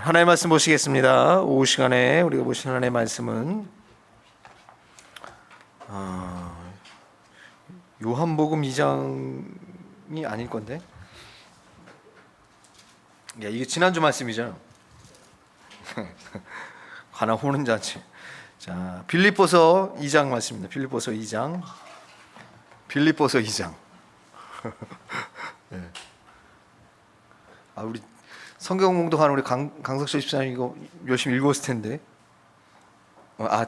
하나님의 말씀 보시겠습니다. 오후 시간에 우리가 보신 하나님의 말씀은 요한복음 2장이 아닐 건데, 야, 이게 지난주 말씀이잖아. 가나 호는 자체. 자, 빌립보서 2장 말씀입니다. 빌립보서 2장. 네. 우리 성경 공독하는 우리 강석철 집사님 이거 열심히 읽었을 텐데.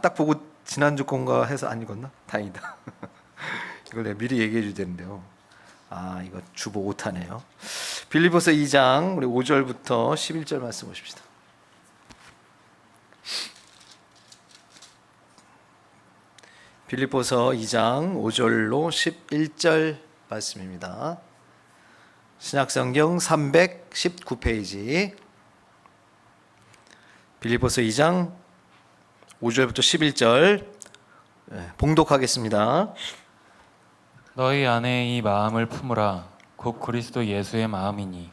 딱 보고 지난주 건가 해서 안 읽었나? 다행이다. 이걸 내가 미리 얘기해 줘야 되는데요. 이거 주보 오타네요. 빌립보서 2장 우리 5절부터 11절 말씀 보십시다. 빌립보서 2장 5절로 11절 말씀입니다. 신약성경 319페이지 빌립보서 2장 5절부터 11절 봉독하겠습니다. 너희 안에 이 마음을 품으라. 곧 그리스도 예수의 마음이니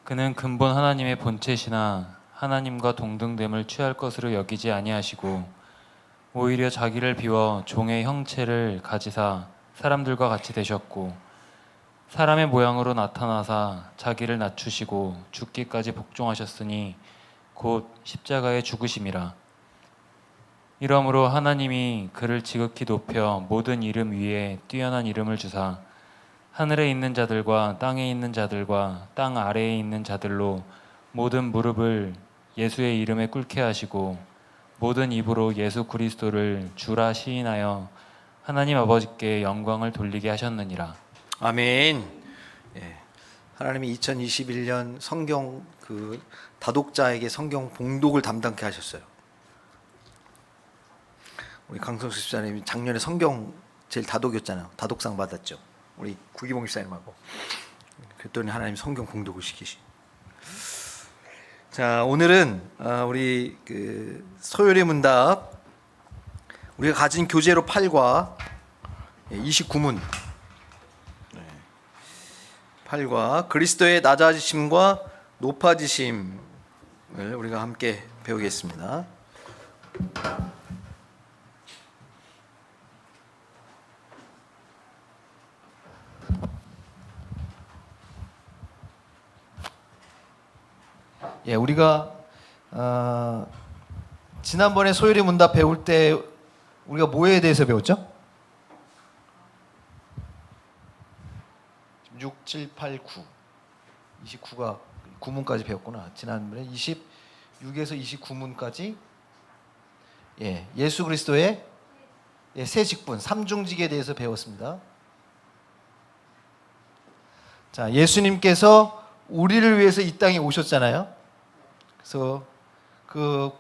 그는 근본 하나님의 본체시나 하나님과 동등됨을 취할 것으로 여기지 아니하시고 오히려 자기를 비워 종의 형체를 가지사 사람들과 같이 되셨고 사람의 모양으로 나타나사 자기를 낮추시고 죽기까지 복종하셨으니 곧 십자가의 죽으심이라. 이러므로 하나님이 그를 지극히 높여 모든 이름 위에 뛰어난 이름을 주사 하늘에 있는 자들과 땅에 있는 자들과 땅 아래에 있는 자들로 모든 무릎을 예수의 이름에 꿇게 하시고 모든 입으로 예수 그리스도를 주라 시인하여 하나님 아버지께 영광을 돌리게 하셨느니라. 아멘. 하나님이 2021년 성경 다독자에게 성경 봉독을 담당케 하셨어요. 우리 강성수 집사님이 작년에 성경 제일 다독이었잖아요. 다독상 받았죠. 우리 구기봉 집사님하고. 그랬더니 하나님 성경 봉독을 시키시. 자, 오늘은 우리 소요리 문답 우리가 가진 교재로 8과 29문 8과 그리스도의 낮아지심과 높아지심을 우리가 함께 배우겠습니다. 우리가 지난번에 소율이 문답 배울 때 우리가 뭐에 대해서 배웠죠? 6, 7, 8, 9 29가 9문까지 배웠구나. 지난번에 26에서 29문까지 예수 그리스도의 세 직분, 삼중직에 대해서 배웠습니다. 자, 예수님께서 우리를 위해서 이 땅에 오셨잖아요. 그래서 그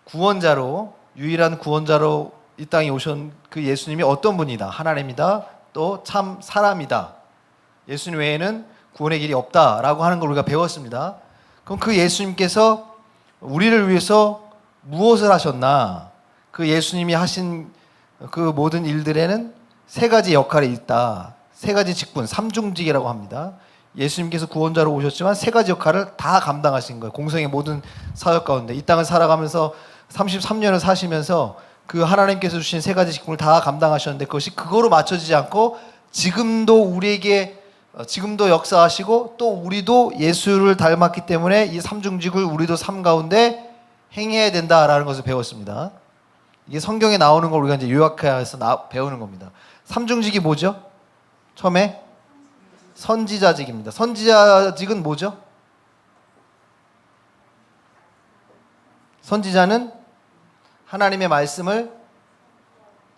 구원자로, 유일한 구원자로 이 땅에 오신 그 예수님이 어떤 분이다? 하나님이다. 또 참 사람이다. 예수님 외에는 구원의 길이 없다라고 하는 걸 우리가 배웠습니다. 그럼 그 예수님께서 우리를 위해서 무엇을 하셨나? 그 예수님이 하신 그 모든 일들에는 세 가지 역할이 있다. 세 가지 직분, 삼중직이라고 합니다. 예수님께서 구원자로 오셨지만 세 가지 역할을 다 감당하신 거예요. 공생의 모든 사역 가운데 이 땅을 살아가면서 33년을 사시면서 그 하나님께서 주신 세 가지 직분을 다 감당하셨는데 그것이 그거로 맞춰지지 않고 지금도 우리에게 지금도 역사하시고 또 우리도 예수를 닮았기 때문에 이 삼중직을 우리도 삶 가운데 행해야 된다라는 것을 배웠습니다. 이게 성경에 나오는 걸 우리가 이제 요약해서 배우는 겁니다. 삼중직이 뭐죠? 처음에 선지자직입니다. 선지자직은 뭐죠? 선지자는 하나님의 말씀을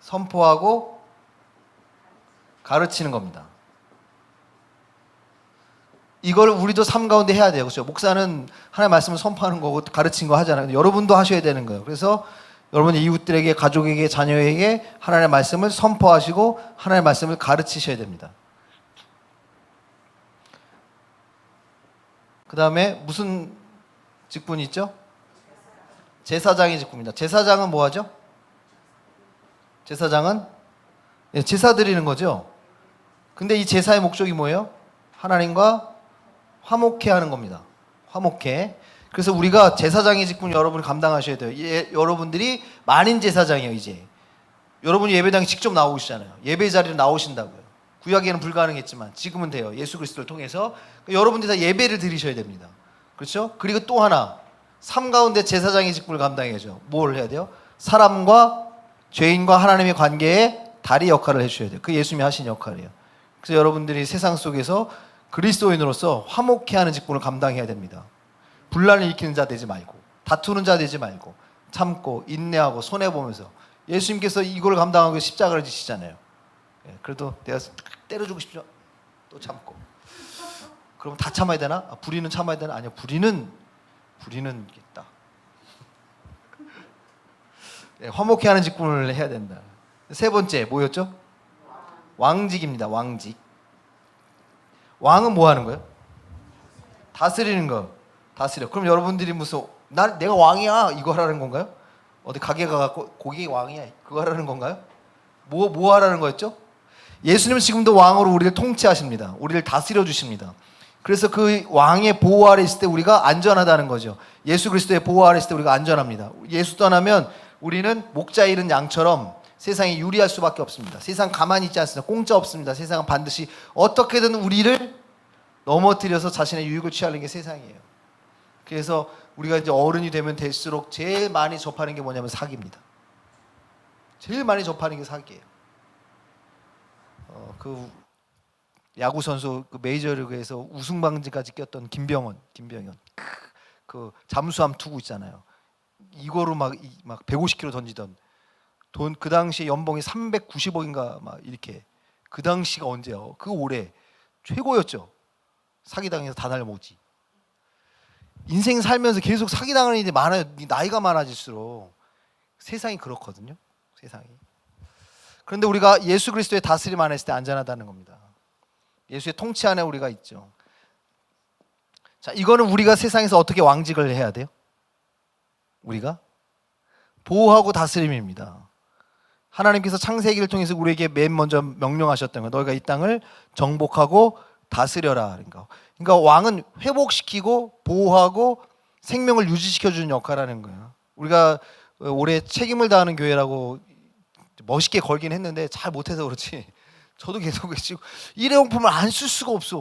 선포하고 가르치는 겁니다. 이걸 우리도 삶 가운데 해야 돼요. 그렇죠? 목사는 하나님의 말씀을 선포하는 거고 가르치는 거 하잖아요. 여러분도 하셔야 되는 거예요. 그래서 여러분의 이웃들에게, 가족에게, 자녀에게 하나님의 말씀을 선포하시고 하나님의 말씀을 가르치셔야 됩니다. 그 다음에 무슨 직분이 있죠? 제사장의 직분입니다. 제사장은 뭐 하죠? 제사장은 제사 드리는 거죠. 근데 이 제사의 목적이 뭐예요? 하나님과 화목해 하는 겁니다. 화목해. 그래서 우리가 제사장의 직분 여러분이 감당하셔야 돼요. 여러분들이 만인 제사장이에요. 이제 여러분이 예배당에 직접 나오시잖아요. 예배 자리로 나오신다고요. 구약에는 불가능했지만 지금은 돼요. 예수 그리스도를 통해서. 그러니까 여러분들이 다 예배를 드리셔야 됩니다. 그렇죠? 그리고 또 하나, 삶 가운데 제사장의 직분을 감당해야죠. 뭘 해야 돼요? 사람과 죄인과 하나님의 관계에 다리 역할을 해주셔야 돼요. 그 예수님이 하신 역할이에요. 그래서 여러분들이 세상 속에서 그리스도인으로서 화목케 하는 직분을 감당해야 됩니다. 분란을 일으키는 자 되지 말고, 다투는 자 되지 말고, 참고 인내하고 손해보면서. 예수님께서 이걸 감당하고 십자가를 지시잖아요. 그래도 내가 때려주고 싶죠. 또 참고. 그럼 다 참아야 되나? 불의는 참아야 되나? 아니요. 불의는 있다. 화목케 하는 직분을 해야 된다. 세 번째 뭐였죠? 왕직입니다. 왕직. 왕은 뭐 하는 거예요? 다스리는 거. 다스려. 그럼 여러분들이 무슨 내가 왕이야 이거 하라는 건가요? 어디 가게 가갖고 고기 왕이야 그거 하라는 건가요? 뭐 하라는 거였죠? 예수님은 지금도 왕으로 우리를 통치하십니다. 우리를 다스려 주십니다. 그래서 그 왕의 보호 아래 있을 때 우리가 안전하다는 거죠. 예수 그리스도의 보호 아래 있을 때 우리가 안전합니다. 예수 떠나면 우리는 목자 잃은 양처럼 세상에 유리할 수밖에 없습니다. 세상 가만히 있지 않습니다. 공짜 없습니다. 세상은 반드시 어떻게든 우리를 넘어뜨려서 자신의 유익을 취하는 게 세상이에요. 그래서 우리가 이제 어른이 되면 될수록 제일 많이 접하는 게 뭐냐면 사기입니다. 제일 많이 접하는 게 사기예요. 그 야구 선수 그 메이저리그에서 우승 방지까지 꼈던 김병현 그 잠수함 투구 있잖아요. 이거로 막 150km 던지던 돈 그 당시에 연봉이 390억인가 막 이렇게 그 당시가 언제요? 그 올해 최고였죠. 사기당해서 다 날려먹지. 인생 살면서 계속 사기당하는 일이 많아요. 나이가 많아질수록 세상이 그렇거든요. 세상이. 그런데 우리가 예수 그리스도의 다스림 안에 있을 때 안전하다는 겁니다. 예수의 통치 안에 우리가 있죠. 자, 이거는 우리가 세상에서 어떻게 왕직을 해야 돼요? 우리가 보호하고 다스림입니다. 하나님께서 창세기를 통해서 우리에게 맨 먼저 명령하셨던 거, 너희가 이 땅을 정복하고 다스려라. 그러니까 왕은 회복시키고 보호하고 생명을 유지시켜 주는 역할을 하는 거예요. 우리가 올해 책임을 다하는 교회라고 멋있게 걸긴 했는데 잘 못해서 그렇지. 저도 계속 지금 일회용품을 안 쓸 수가 없어.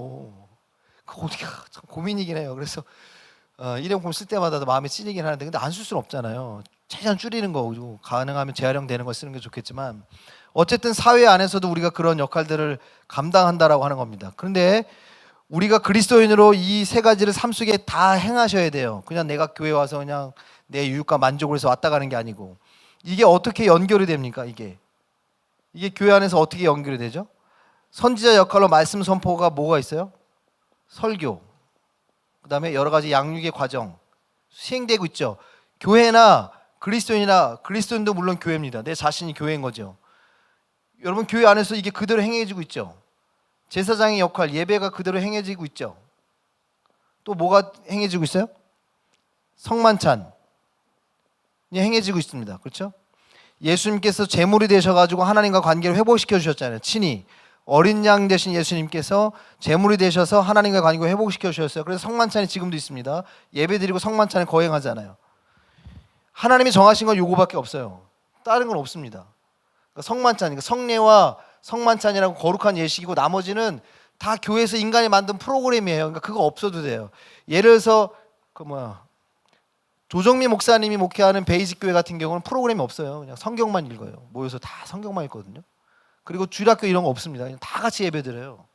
그거 어떻게 참 고민이긴 해요. 그래서 일회용품 쓸 때마다 마음이 찔리긴 하는데 근데 안 쓸 수는 없잖아요. 최대한 줄이는 거고 가능하면 재활용되는 거 쓰는 게 좋겠지만 어쨌든 사회 안에서도 우리가 그런 역할들을 감당한다라고 하는 겁니다. 그런데 우리가 그리스도인으로 이 세 가지를 삶 속에 다 행하셔야 돼요. 그냥 내가 교회 와서 그냥 내 유익과 만족을 해서 왔다 가는 게 아니고 이게 어떻게 연결이 됩니까? 이게 교회 안에서 어떻게 연결이 되죠? 선지자 역할로 말씀 선포가 뭐가 있어요? 설교, 그 다음에 여러 가지 양육의 과정 시행되고 있죠. 교회나 그리스도인도 물론 교회입니다. 내 자신이 교회인 거죠. 여러분 교회 안에서 이게 그대로 행해지고 있죠. 제사장의 역할, 예배가 그대로 행해지고 있죠. 또 뭐가 행해지고 있어요? 성만찬이 행해지고 있습니다. 그렇죠? 예수님께서 제물이 되셔가지고 하나님과 관계를 회복시켜 주셨잖아요. 친히 어린 양 되신 예수님께서 제물이 되셔서 하나님과 관계를 회복시켜 주셨어요. 그래서 성만찬이 지금도 있습니다. 예배드리고 성만찬을 거행하잖아요. 하나님이 정하신 건 요거밖에 없어요. 다른 건 없습니다. 그러니까 성만찬, 그러니까 성례와 성만찬이라고 거룩한 예식이고 나머지는 다 교회에서 인간이 만든 프로그램이에요. 그러니까 그거 없어도 돼요. 예를 들어서 조정미 목사님이 목회하는 베이직 교회 같은 경우는 프로그램이 없어요. 그냥 성경만 읽어요. 모여서 다 성경만 읽거든요. 그리고 주일학교 이런 거 없습니다. 그냥 다 같이 예배드려요.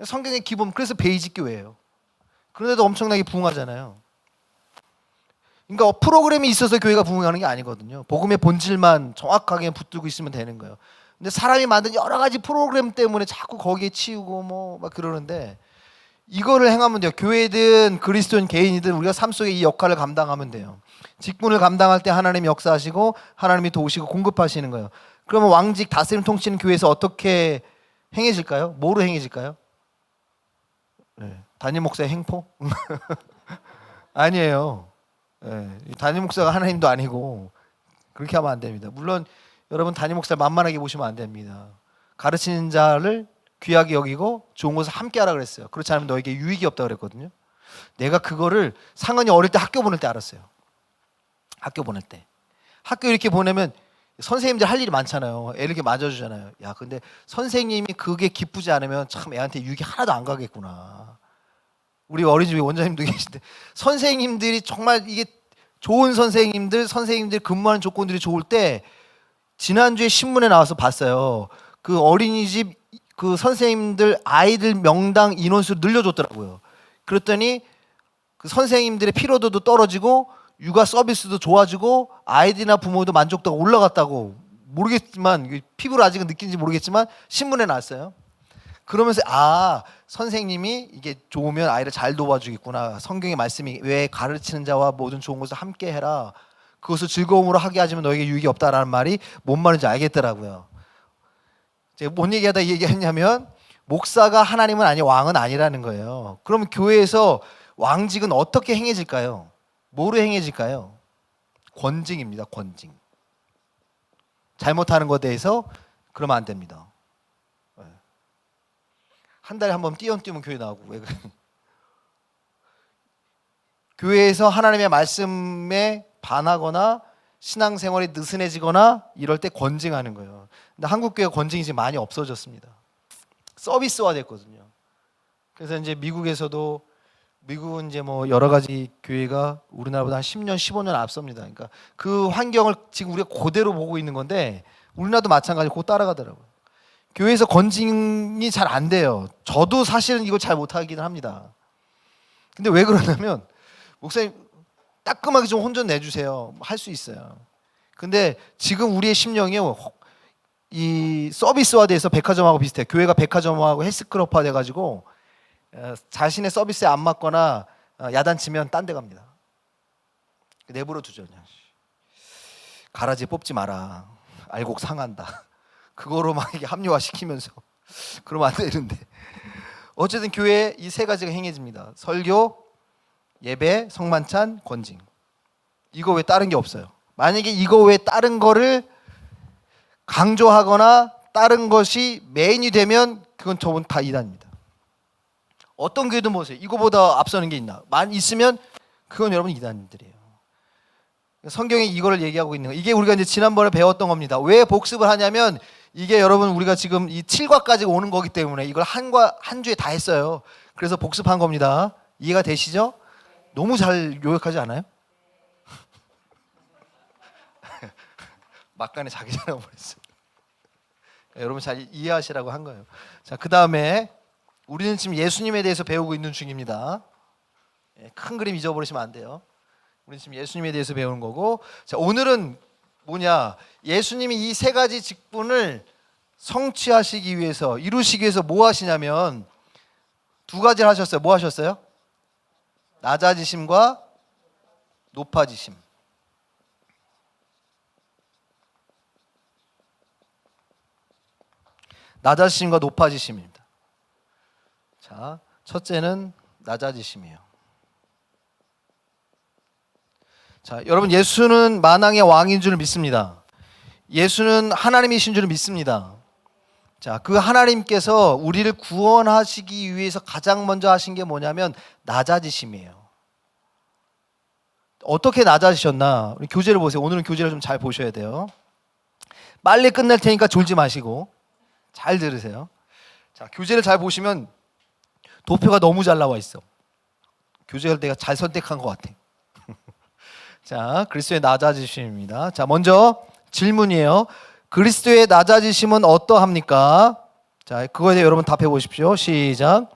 성경의 기본, 그래서 베이직 교회예요. 그런데도 엄청나게 부흥하잖아요. 그러니까 프로그램이 있어서 교회가 부흥하는 게 아니거든요. 복음의 본질만 정확하게 붙들고 있으면 되는 거예요. 근데 사람이 만든 여러 가지 프로그램 때문에 자꾸 거기에 치우고 막 그러는데 이거를 행하면 돼요. 교회든 그리스도인 개인이든 우리가 삶 속에 이 역할을 감당하면 돼요. 직분을 감당할 때 하나님이 역사하시고 하나님이 도우시고 공급하시는 거예요. 그러면 왕직, 다스림, 통치는 교회에서 어떻게 행해질까요? 뭐로 행해질까요? 담임 목사의 행포? 아니에요. 담임 목사가 하나님도 아니고 그렇게 하면 안 됩니다. 물론 여러분 담임 목사를 만만하게 보시면 안 됩니다. 가르치는 자를 귀하게 여기고 좋은 것을 함께 하라 그랬어요. 그렇지 않으면 너에게 유익이 없다 그랬거든요. 내가 그거를 상은이 어릴 때 학교 보낼 때 알았어요. 학교 보낼 때. 학교 이렇게 보내면 선생님들 할 일이 많잖아요. 애 이렇게 맞아주잖아요. 야, 근데 선생님이 그게 기쁘지 않으면 참 애한테 유익이 하나도 안 가겠구나. 우리 어린이집에 원장님도 계신데 선생님들이 정말 이게 좋은 선생님들 근무하는 조건들이 좋을 때 지난주에 신문에 나와서 봤어요. 그 어린이집 그 선생님들 아이들 명당 인원수를 늘려줬더라고요. 그랬더니 그 선생님들의 피로도도 떨어지고 육아 서비스도 좋아지고 아이들이나 부모도 만족도가 올라갔다고 모르겠지만 피부로 아직은 느낀지 모르겠지만 신문에 나왔어요. 그러면서 선생님이 이게 좋으면 아이를 잘 도와주겠구나. 성경의 말씀이 왜 가르치는 자와 모든 좋은 것을 함께 해라. 그것을 즐거움으로 하게 하지만 너에게 유익이 없다라는 말이 뭔 말인지 알겠더라고요. 제가 뭔 얘기하다 이 얘기했냐면 목사가 하나님은 아니 왕은 아니라는 거예요. 그럼 교회에서 왕직은 어떻게 행해질까요? 뭐로 행해질까요? 권징입니다. 권징. 잘못하는 것에 대해서 그러면 안 됩니다. 한 달에 한 번 띄엄띄엄 교회 나오고 왜 그래? 교회에서 하나님의 말씀에 반하거나 신앙생활이 느슨해지거나 이럴 때 권징하는 거예요. 근데 한국 교회 권징이 지금 많이 없어졌습니다. 서비스화 됐거든요. 그래서 이제 미국은 이제 뭐 여러 가지 교회가 우리나라보다 한 10년, 15년 앞섭니다. 그러니까 그 환경을 지금 우리가 그대로 보고 있는 건데 우리나라도 마찬가지로 곧 따라가더라고요. 교회에서 권징이 잘 안 돼요. 저도 사실은 이걸 잘 못하기는 합니다. 근데 왜 그러냐면 목사님 따끔하게 좀 혼전 내주세요. 할 수 있어요. 근데 지금 우리의 심령이 이 서비스화돼서 백화점하고 비슷해요. 교회가 백화점하고 헬스클럽화 돼가지고 자신의 서비스에 안 맞거나 야단치면 딴 데 갑니다. 내버려 두죠. 그냥. 가라지에 뽑지 마라. 알곡 상한다. 그거로 막 이게 합리화시키면서 그러면 안 되는데 어쨌든 교회에 이 세 가지가 행해집니다. 설교, 예배, 성만찬, 권징. 이거 외에 다른 게 없어요. 만약에 이거 외에 다른 거를 강조하거나 다른 것이 메인이 되면 그건 저분 다 이단입니다. 어떤 교회든 보세요. 이거보다 앞서는 게 있나? 있으면 그건 여러분 이단들이에요. 성경에 이거를 얘기하고 있는 거. 이게 우리가 이제 지난번에 배웠던 겁니다. 왜 복습을 하냐면 이게 여러분 우리가 지금 이 7과까지 오는 거기 때문에 이걸 한 주에 다 했어요. 그래서 복습한 겁니다. 이해가 되시죠? 너무 잘 요약하지 않아요? 막간에 자기 자랑 버렸어요. 여러분 잘 이해하시라고 한 거예요. 자, 그 다음에 우리는 지금 예수님에 대해서 배우고 있는 중입니다. 큰 그림 잊어버리시면 안 돼요. 우리는 지금 예수님에 대해서 배우는 거고, 자, 오늘은 뭐냐? 예수님이 이 세 가지 직분을 성취하시기 위해서, 이루시기 위해서 뭐 하시냐면 두 가지를 하셨어요. 뭐 하셨어요? 낮아지심과 높아지심. 낮아지심과 높아지심입니다. 자, 첫째는 낮아지심이에요. 자, 여러분 예수는 만왕의 왕인 줄 믿습니다. 예수는 하나님이신 줄 믿습니다. 자, 그 하나님께서 우리를 구원하시기 위해서 가장 먼저 하신 게 뭐냐면 낮아지심이에요. 어떻게 낮아지셨나? 우리 교재를 보세요. 오늘은 교재를 좀 잘 보셔야 돼요. 빨리 끝낼 테니까 졸지 마시고 잘 들으세요. 자, 교재를 잘 보시면 도표가 너무 잘 나와 있어. 교재를 내가 잘 선택한 것 같아. 자, 그리스도의 낮아지심입니다. 자, 먼저 질문이에요. 그리스도의 낮아지심은 어떠합니까? 자, 그거에 대해 여러분 답해 보십시오. 시작.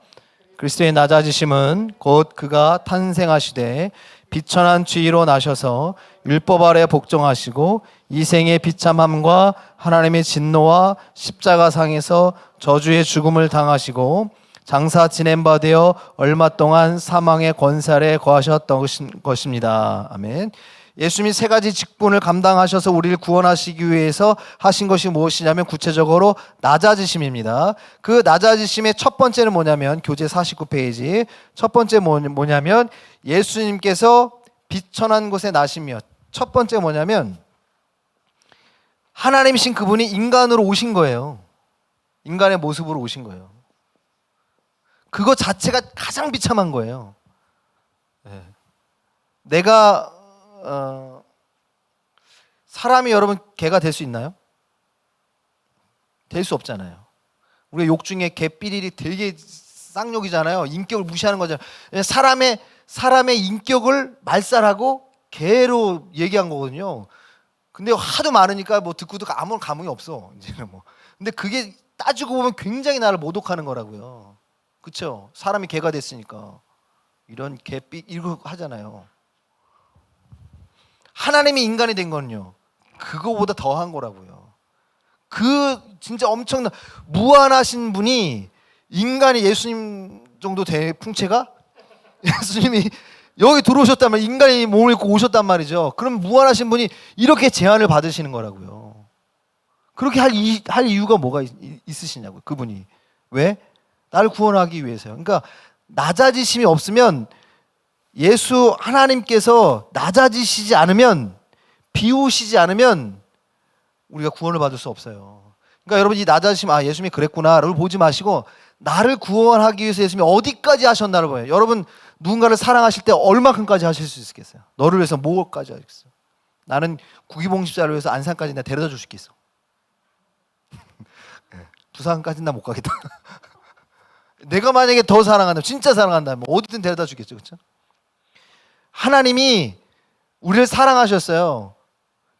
그리스도의 낮아지심은 곧 그가 탄생하시되 비천한 지위로 나셔서 율법 아래 복종하시고 이생의 비참함과 하나님의 진노와 십자가상에서 저주의 죽음을 당하시고 장사 지낸 바 되어 얼마 동안 사망의 권세 아래 거하셨던 것입니다. 아멘. 예수님이 세 가지 직분을 감당하셔서 우리를 구원하시기 위해서 하신 것이 무엇이냐면 구체적으로 낮아지심입니다. 그 낮아지심의 첫 번째는 뭐냐면 교재 49페이지 첫 번째 뭐냐면 예수님께서 비천한 곳에 나시며 첫 번째 뭐냐면 하나님이신 그분이 인간으로 오신 거예요. 인간의 모습으로 오신 거예요. 그거 자체가 가장 비참한 거예요. 내가 사람이 여러분 개가 될 수 있나요? 될 수 없잖아요. 우리가 욕 중에 개 삐리리 되게 쌍욕이잖아요. 인격을 무시하는 거잖아요. 사람의 인격을 말살하고 개로 얘기한 거거든요. 근데 하도 많으니까 뭐 듣고도 아무런 감흥이 없어. 이제는 뭐. 근데 그게 따지고 보면 굉장히 나를 모독하는 거라고요. 그렇죠? 사람이 개가 됐으니까 이런 개삐 이거 하잖아요. 하나님이 인간이 된 거는요. 그거보다 더한 거라고요. 그 진짜 엄청난 무한하신 분이 인간이 예수님 정도 될 풍채가 예수님이 여기 들어오셨다면 인간이 몸을 입고 오셨단 말이죠. 그럼 무한하신 분이 이렇게 제한을 받으시는 거라고요. 그렇게 할 이유가 뭐가 있으시냐고요. 그분이 왜? 나를 구원하기 위해서요. 그러니까 낮아지심이 없으면 예수 하나님께서 낮아지시지 않으면 비우시지 않으면 우리가 구원을 받을 수 없어요. 그러니까 여러분 이 낮아지심 예수님이 그랬구나를 보지 마시고 나를 구원하기 위해서 예수님이 어디까지 하셨나를 봐요. 여러분 누군가를 사랑하실 때 얼마큼까지 하실 수 있겠어요? 너를 위해서 뭐까지 하겠어? 나는 구기봉집사를 위해서 안산까지 내가 데려다 줄 수 있겠어. 부산까지는 나 못 가겠다. 내가 만약에 더 사랑한다면 진짜 사랑한다면 어디든 데려다 주겠죠. 그렇죠? 하나님이 우리를 사랑하셨어요.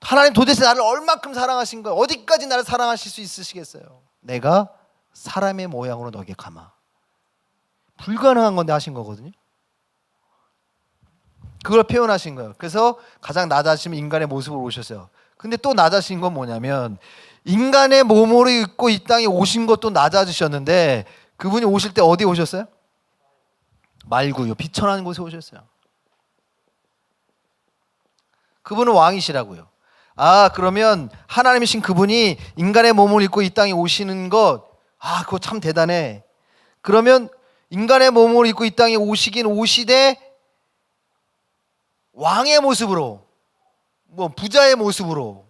하나님 도대체 나를 얼마큼 사랑하신 거예요? 어디까지 나를 사랑하실 수 있으시겠어요? 내가 사람의 모양으로 너에게 감아. 불가능한 건데 하신 거거든요. 그걸 표현하신 거예요. 그래서 가장 낮아지신 인간의 모습으로 오셨어요. 근데 또 낮아진 건 뭐냐면 인간의 몸으로 입고 이 땅에 오신 것도 낮아지셨는데 그분이 오실 때 어디 오셨어요? 말구요. 비천한 곳에 오셨어요. 그분은 왕이시라고요. 그러면 하나님이신 그분이 인간의 몸을 입고 이 땅에 오시는 것 그거 참 대단해. 그러면 인간의 몸을 입고 이 땅에 오시긴 오시되 왕의 모습으로 뭐 부자의 모습으로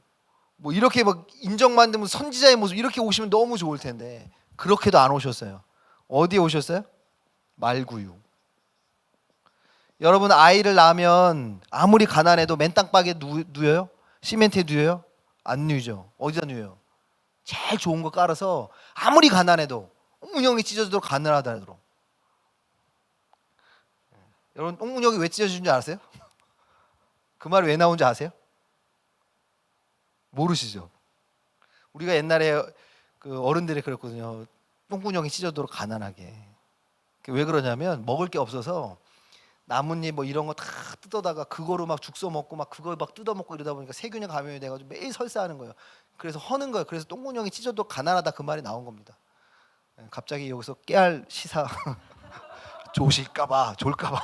뭐 이렇게 막 인정받는 선지자의 모습 이렇게 오시면 너무 좋을 텐데 그렇게도 안 오셨어요. 어디에 오셨어요? 말구유. 여러분 아이를 낳으면 아무리 가난해도 맨땅바닥에 누워요? 시멘트에 누워요? 안 누죠. 어디다 누워요? 제일 좋은 거 깔아서 아무리 가난해도 똥문형이 찢어지도록 가난하다도록. 여러분 똥문형이 왜 찢어지는 줄 아세요? 그 말이 왜 나온지 아세요? 모르시죠? 우리가 옛날에 그 어른들이 그랬거든요. 똥구녕이 찢어도록 가난하게. 왜 그러냐면 먹을 게 없어서 나뭇잎 뭐 이런 거 다 뜯어다가 그거로 막 죽서 먹고 막 그걸 막 뜯어 먹고 이러다 보니까 세균에 감염이 돼가지고 매일 설사하는 거예요. 그래서 허는 거예요. 그래서 똥구녕이 찢어도 가난하다 그 말이 나온 겁니다. 갑자기 여기서 깨알 시사 좋으실까봐 졸까봐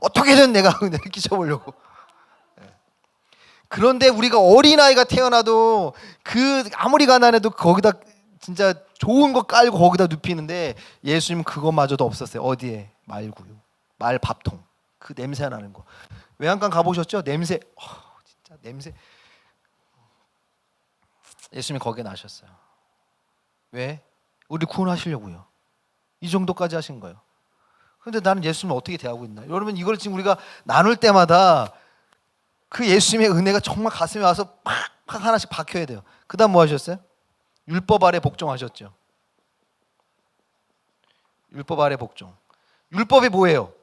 어떻게든 내가 끼쳐보려고. 그런데 우리가 어린아이가 태어나도 그 아무리 가난해도 거기다 진짜 좋은 거 깔고 거기다 눕히는데 예수님은 그것마저도 없었어요. 어디에? 말구유, 말밥통. 그 냄새 나는 거. 외양간 가보셨죠? 냄새. 진짜 냄새. 예수님이 거기에 나셨어요. 왜? 우리 구원하시려고요. 이 정도까지 하신 거예요. 그런데 나는 예수님을 어떻게 대하고 있나? 여러분 이걸 지금 우리가 나눌 때마다 그 예수님의 은혜가 정말 가슴에 와서 팍팍 하나씩 박혀야 돼요. 그 다음 뭐 하셨어요? 율법 아래 복종하셨죠. 율법 아래 복종. 율법이 뭐예요?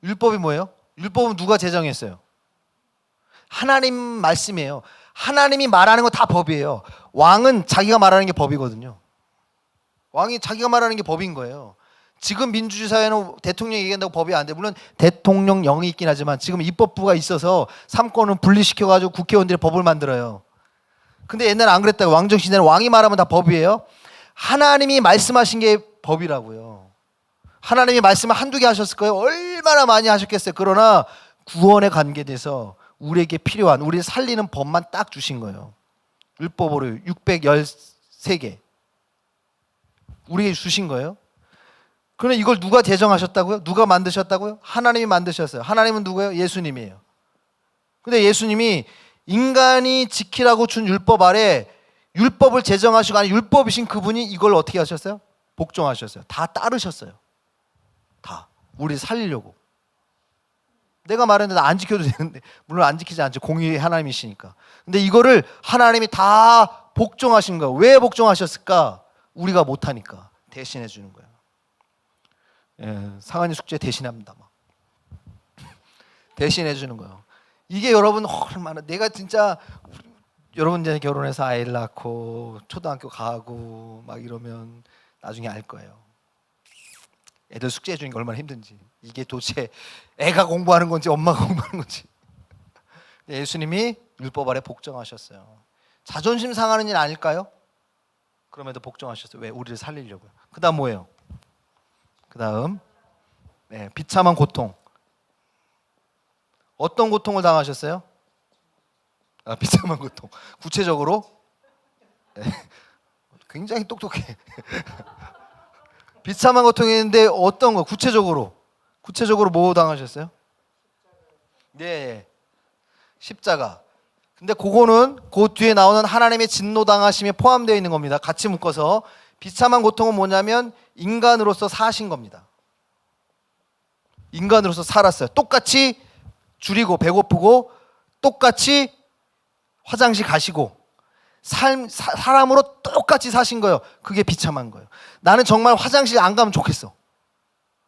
율법이 뭐예요? 율법은 누가 제정했어요? 하나님 말씀이에요. 하나님이 말하는 거 다 법이에요. 왕은 자기가 말하는 게 법이거든요. 왕이 자기가 말하는 게 법인 거예요. 지금 민주주의 사회는 대통령이 얘기한다고 법이 안 돼. 물론 대통령령이 있긴 하지만 지금 입법부가 있어서 3권은 분리시켜가지고 국회의원들이 법을 만들어요. 근데 옛날에 안 그랬다고. 왕정시대는 왕이 말하면 다 법이에요. 하나님이 말씀하신 게 법이라고요. 하나님이 말씀을 한두 개 하셨을 거예요. 얼마나 많이 하셨겠어요. 그러나 구원에 관계돼서 우리에게 필요한 우리를 살리는 법만 딱 주신 거예요. 율법으로 613개 우리에게 주신 거예요. 그러면 이걸 누가 제정하셨다고요? 누가 만드셨다고요? 하나님이 만드셨어요. 하나님은 누구예요? 예수님이에요. 근데 예수님이 인간이 지키라고 준 율법 아래 율법을 제정하시고 아니 율법이신 그분이 이걸 어떻게 하셨어요? 복종하셨어요. 다 따르셨어요. 다 우리 살리려고. 내가 말했는데 안 지켜도 되는데, 물론 안 지키지 않죠. 공의의 하나님이시니까. 근데 이거를 하나님이 다 복종하신 거예요. 왜 복종하셨을까? 우리가 못하니까 대신해 주는 거예요. 예, 상한이 숙제 대신합니다. 막. 대신해 주는 거예요. 이게 여러분 얼마나, 내가 진짜 여러분 이제 결혼해서 아이를 낳고 초등학교 가고 막 이러면 나중에 알 거예요. 애들 숙제해 주는 게 얼마나 힘든지. 이게 도대체 애가 공부하는 건지 엄마가 공부하는 건지. 예수님이 율법 아래 복종하셨어요. 자존심 상하는 일 아닐까요? 그럼에도 복종하셨어요. 왜? 우리를 살리려고요. 그 다음 뭐예요? 그 다음 비참한 고통. 어떤 고통을 당하셨어요? 비참한 고통. 구체적으로? 네. 굉장히 똑똑해. 비참한 고통이 있는데 어떤 거? 구체적으로 뭐 당하셨어요? 네, 십자가. 근데 그거는 그 뒤에 나오는 하나님의 진노 당하심에 포함되어 있는 겁니다. 같이 묶어서 비참한 고통은 뭐냐면 인간으로서 사신 겁니다. 인간으로서 살았어요. 똑같이 줄이고 배고프고 똑같이 화장실 가시고 사람으로 똑같이 사신 거예요. 그게 비참한 거예요. 나는 정말 화장실 안 가면 좋겠어.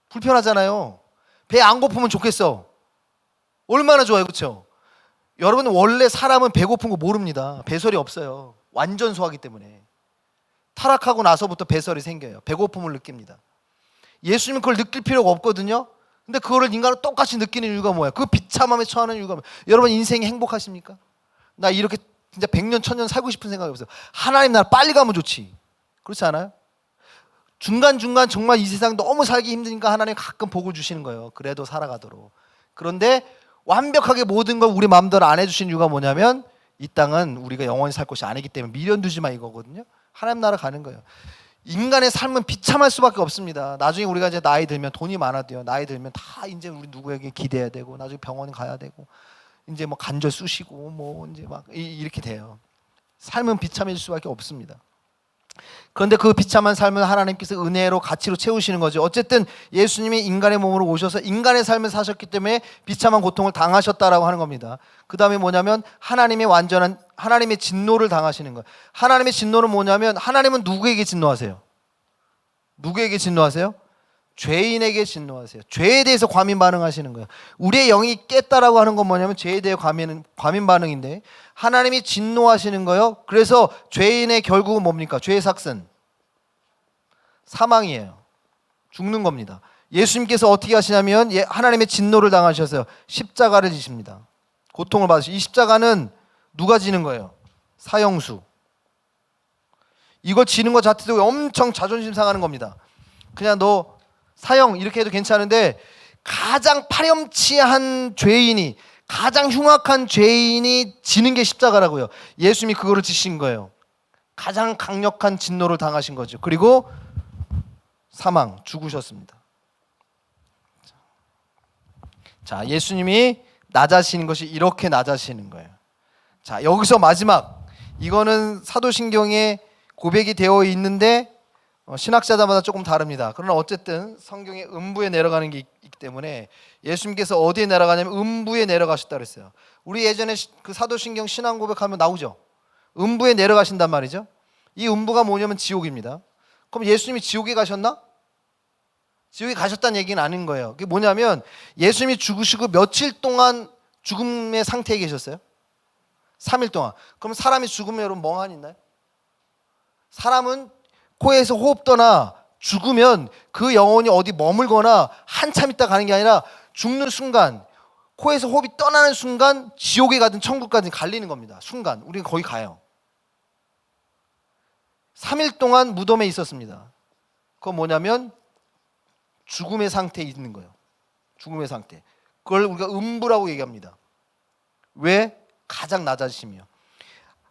불편하잖아요. 배 안 고프면 좋겠어. 얼마나 좋아요, 그렇죠? 여러분 원래 사람은 배고픈 거 모릅니다. 배설이 없어요. 완전 소화기 때문에. 타락하고 나서부터 배설이 생겨요. 배고픔을 느낍니다. 예수님은 그걸 느낄 필요가 없거든요. 근데 그거를 인간은 똑같이 느끼는 이유가 뭐야? 그 비참함에 처하는 이유가 뭐야? 여러분 인생이 행복하십니까? 나 이렇게 진짜 100년 1000년 살고 싶은 생각이 없어요. 하나님 나라 빨리 가면 좋지. 그렇지 않아요? 중간중간 정말 이 세상 너무 살기 힘드니까 하나님 가끔 복을 주시는 거예요. 그래도 살아가도록. 그런데 완벽하게 모든 걸 우리 마음대로 안 해주신 이유가 뭐냐면 이 땅은 우리가 영원히 살 곳이 아니기 때문에 미련 두지 마 이거거든요. 하나님 나라 가는 거예요. 인간의 삶은 비참할 수밖에 없습니다. 나중에 우리가 이제 나이 들면 돈이 많아도요. 나이 들면 다 이제 우리 누구에게 기대야 되고 나중에 병원 가야 되고 이제 뭐 관절 쑤시고 뭐 이제 막 이렇게 돼요. 삶은 비참해질 수밖에 없습니다. 그런데 그 비참한 삶을 하나님께서 은혜로 가치로 채우시는 거죠. 어쨌든 예수님이 인간의 몸으로 오셔서 인간의 삶을 사셨기 때문에 비참한 고통을 당하셨다라고 하는 겁니다. 그 다음에 뭐냐면 하나님의 완전한 하나님의 진노를 당하시는 거예요. 하나님의 진노는 뭐냐면 하나님은 누구에게 진노하세요? 누구에게 진노하세요? 죄인에게 진노하세요. 죄에 대해서 과민 반응하시는 거예요. 우리의 영이 깼다라고 하는 건 뭐냐면 죄에 대해 과민 반응인데 하나님이 진노하시는 거예요. 그래서 죄인의 결국은 뭡니까? 죄의 삭슨 사망이에요. 죽는 겁니다. 예수님께서 어떻게 하시냐면 하나님의 진노를 당하셔서 십자가를 지십니다. 고통을 받으시고 이 십자가는 누가 지는 거예요? 사형수. 이거 지는 것 자체도 엄청 자존심 상하는 겁니다. 그냥 너 사형 이렇게 해도 괜찮은데 가장 파렴치한 죄인이 가장 흉악한 죄인이 지는 게 십자가라고요. 예수님이 그거를 지신 거예요. 가장 강력한 진노를 당하신 거죠. 그리고 사망, 죽으셨습니다. 자, 예수님이 낮아지는 것이 이렇게 낮아지는 거예요. 자, 여기서 마지막 이거는 사도신경에 고백이 되어 있는데 신학자마다 조금 다릅니다. 그러나 어쨌든 성경에 음부에 내려가는 게 있기 때문에 예수님께서 어디에 내려가냐면 음부에 내려가셨다 그랬어요. 우리 예전에 그 사도신경 신앙 고백하면 나오죠. 음부에 내려가신단 말이죠. 이 음부가 뭐냐면 지옥입니다. 그럼 예수님이 지옥에 가셨나? 지옥에 가셨다는 얘기는 아닌 거예요. 그게 뭐냐면 예수님이 죽으시고 며칠 동안 죽음의 상태에 계셨어요? 3일 동안. 그럼 사람이 죽으면 여러분 멍하니 있나요? 사람은 코에서 호흡 떠나 죽으면 그 영혼이 어디 머물거나 한참 있다 가는 게 아니라 죽는 순간 코에서 호흡이 떠나는 순간 지옥에 가든 천국 가든 갈리는 겁니다. 순간 우리가 거기 가요. 3일 동안 무덤에 있었습니다. 그건 뭐냐면 죽음의 상태에 있는 거예요. 죽음의 상태. 그걸 우리가 음부라고 얘기합니다. 왜? 가장 낮아지시며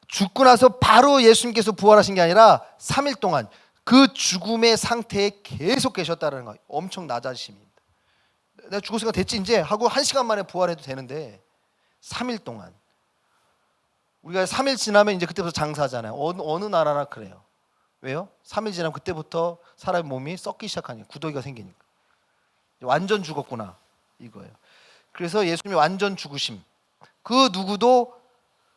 죽고 나서 바로 예수님께서 부활하신 게 아니라 3일 동안 그 죽음의 상태에 계속 계셨다는 거. 엄청 낮아지십니다. 내가 죽었으니까 됐지 이제 하고 1시간 만에 부활해도 되는데 3일 동안. 우리가 3일 지나면 이제 그때부터 장사하잖아요. 어느 나라나 그래요. 왜요? 3일 지나면 그때부터 사람의 몸이 썩기 시작하니까 구더기가 생기니까. 완전 죽었구나 이거예요. 그래서 예수님이 완전 죽으심, 그 누구도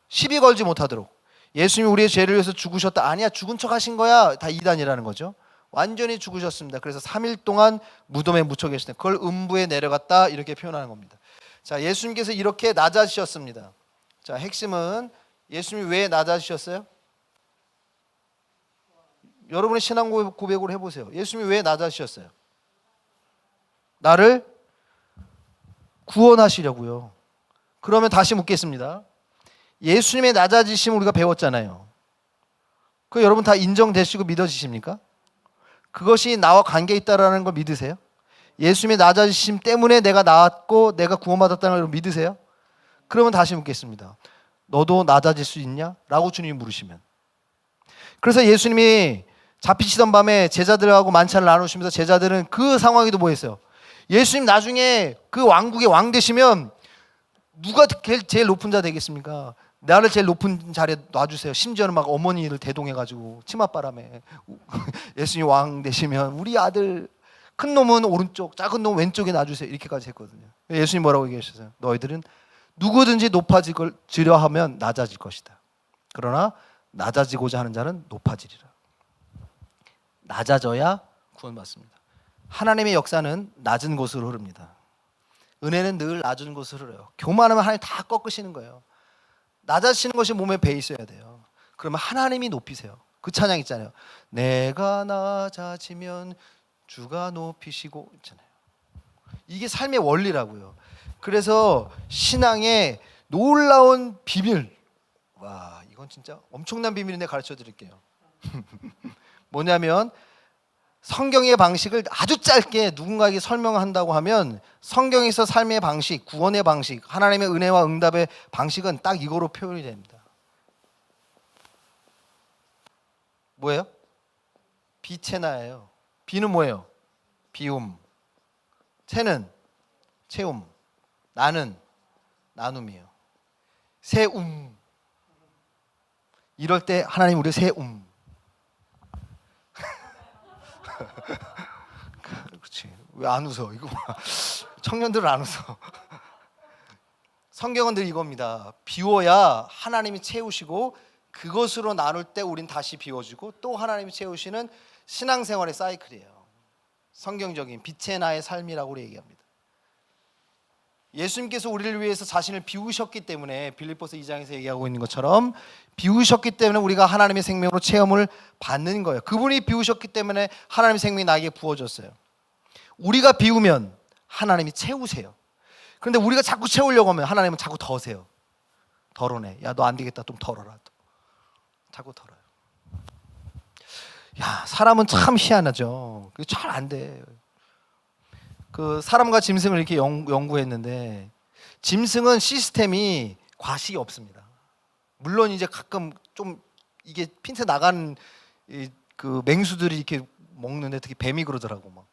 시비 걸지 못하도록, 예수님이 우리의 죄를 위해서 죽으셨다, 아니야 죽은 척 하신 거야, 다 이단이라는 거죠. 완전히 죽으셨습니다. 그래서 3일 동안 무덤에 묻혀 계시다, 그걸 음부에 내려갔다 이렇게 표현하는 겁니다. 자, 예수님께서 이렇게 낮아지셨습니다. 자, 핵심은 예수님이 왜 낮아지셨어요? 여러분의 신앙 고백으로 해보세요. 예수님이 왜 낮아지셨어요? 나를 구원하시려고요. 그러면 다시 묻겠습니다. 예수님의 낮아지심 우리가 배웠잖아요. 그 여러분 다 인정되시고 믿어지십니까? 그것이 나와 관계 있다라는 걸 믿으세요? 예수님의 낮아지심 때문에 내가 나았고 내가 구원받았다는 걸 믿으세요? 그러면 다시 묻겠습니다. 너도 낮아질 수 있냐? 라고 주님이 물으시면. 그래서 예수님이 잡히시던 밤에 제자들하고 만찬을 나누시면서 제자들은 그 상황에도 뭐 했어요? 예수님 나중에 그 왕국의 왕 되시면 누가 제일 높은 자 되겠습니까? 나를 제일 높은 자리에 놔주세요. 심지어는 막 어머니를 대동해가지고 치맛바람에 예수님 왕 되시면 우리 아들 큰 놈은 오른쪽, 작은 놈은 왼쪽에 놔주세요. 이렇게까지 했거든요. 예수님 뭐라고 얘기하셨어요? 너희들은 누구든지 높아지려 하면 낮아질 것이다. 그러나 낮아지고자 하는 자는 높아지리라. 낮아져야 구원받습니다. 하나님의 역사는 낮은 곳으로 흐릅니다. 은혜는 늘 낮은 곳으로 흘러요. 교만하면 하나님 다 꺾으시는 거예요. 낮아지시는 것이 몸에 배 있어야 돼요. 그러면 하나님이 높이세요. 그 찬양 있잖아요. 내가 낮아지면 주가 높이시고 있잖아요. 이게 삶의 원리라고요. 그래서 신앙의 놀라운 비밀, 와 이건 진짜 엄청난 비밀인데 가르쳐 드릴게요. 뭐냐면 성경의 방식을 아주 짧게 누군가에게 설명한다고 하면 성경에서 삶의 방식, 구원의 방식, 하나님의 은혜와 응답의 방식은 딱 이거로 표현이 됩니다. 뭐예요? 비체나예요. 비는 뭐예요? 비움. 체는 채움. 나는 나눔이에요. 세움. 이럴 때 하나님 우리 세움. 그렇지. 왜 안 웃어? 이거 청년들은 안 웃어. 성경은 늘 이겁니다. 비워야 하나님이 채우시고 그것으로 나눌 때 우린 다시 비워주고 또 하나님이 채우시는 신앙생활의 사이클이에요. 성경적인 빛의 나의 삶이라고 우리 얘기합니다. 예수님께서 우리를 위해서 자신을 비우셨기 때문에 빌립보서 2장에서 얘기하고 있는 것처럼 비우셨기 때문에 우리가 하나님의 생명으로 체험을 받는 거예요. 그분이 비우셨기 때문에 하나님의 생명이 나에게 부어졌어요. 우리가 비우면 하나님이 채우세요. 그런데 우리가 자꾸 채우려고 하면 하나님은 자꾸 더세요. 덜어내. 야, 너 안 되겠다. 좀 덜어라. 또. 자꾸 덜어요. 야, 사람은 참 희한하죠. 그게 잘 안 돼. 그 사람과 짐승을 이렇게 연구했는데 짐승은 시스템이 과식이 없습니다. 물론 이제 가끔 좀 이게 핀트 나간 그 맹수들이 이렇게 먹는데 특히 뱀이 그러더라고. 막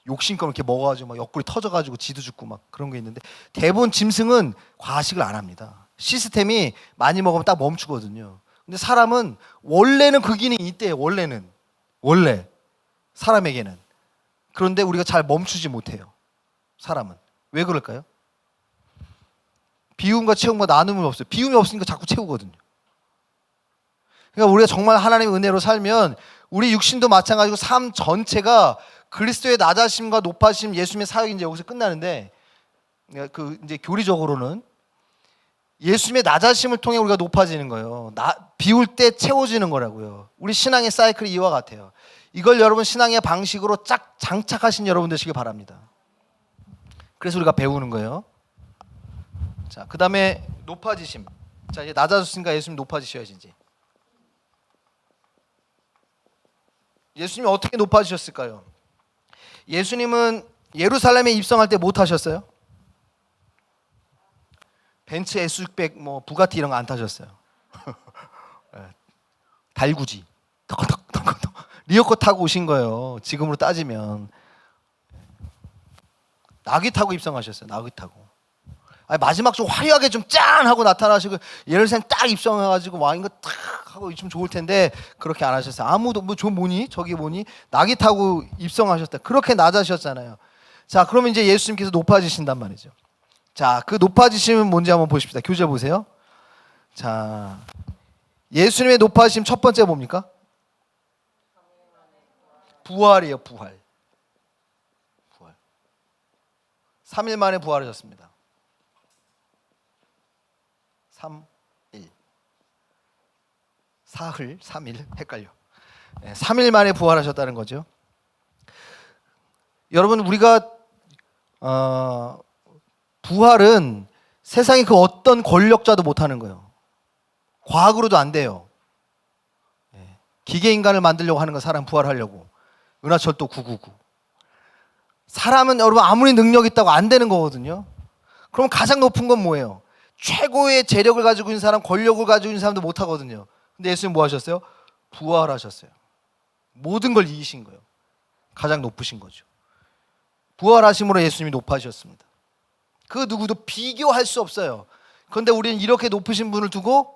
욕심껏 이렇게 먹어가지고 막 옆구리 터져가지고 지도 죽고 막 그런 게 있는데 대부분 짐승은 과식을 안 합니다. 시스템이 많이 먹으면 딱 멈추거든요. 근데 사람은 원래는 그 기능이 있대요. 원래 사람에게는. 그런데 우리가 잘 멈추지 못해요. 사람은. 왜 그럴까요? 비움과 채움과 나눔이 없어요. 비움이 없으니까 자꾸 채우거든요. 그러니까 우리가 정말 하나님의 은혜로 살면 우리 육신도 마찬가지고 삶 전체가 그리스도의 낮아심과 높아심, 예수님의 사역이 이제 여기서 끝나는데 그 이제 교리적으로는 예수님의 낮아심을 통해 우리가 높아지는 거예요. 비울 때 채워지는 거라고요. 우리 신앙의 사이클이 이와 같아요. 이걸 여러분 신앙의 방식으로 쫙 장착하신 여러분 되시길 바랍니다. 그래서 우리가 배우는 거예요. 자, 그 다음에 높아지심. 자, 이제 낮아졌으니까 예수님 높아지셔야지 이제. 예수님이 어떻게 높아지셨을까요? 예수님은 예루살렘에 입성할 때 못 타셨어요? 벤츠 S600, 뭐 부가티 이런 거 안 타셨어요. 달구지, 덕덕덕덕 리어커 타고 오신 거예요. 지금으로 따지면 나귀 타고 입성하셨어요. 나귀 타고. 아니, 마지막 좀 화려하게 좀 짠 하고 나타나시고 예루살렘 딱 입성해가지고 왕인 거 탁 하고 있으면 좋을 텐데 그렇게 안 하셨어요. 아무도 뭐 저 뭐니? 저기 뭐니? 나귀 타고 입성하셨다. 그렇게 낮아셨잖아요. 자, 그러면 이제 예수님께서 높아지신단 말이죠. 자, 그 높아지심은 뭔지 한번 보십시다. 교재 보세요. 자, 예수님의 높아지심 첫 번째 뭡니까? 부활이에요. 부활. 3일 만에 부활하셨습니다. 3일. 사흘, 3일 헷갈려. 3일 만에 부활하셨다는 거죠. 여러분, 우리가 부활은 세상의 그 어떤 권력자도 못하는 거예요. 과학으로도 안 돼요. 기계 인간을 만들려고 하는 거, 사람 부활하려고. 은하철도 999. 사람은 여러분 아무리 능력 있다고 안 되는 거거든요. 그럼 가장 높은 건 뭐예요? 최고의 재력을 가지고 있는 사람, 권력을 가지고 있는 사람도 못 하거든요. 근데 예수님 뭐 하셨어요? 부활하셨어요. 모든 걸 이기신 거예요. 가장 높으신 거죠. 부활하심으로 예수님이 높아지셨습니다. 그 누구도 비교할 수 없어요. 그런데 우리는 이렇게 높으신 분을 두고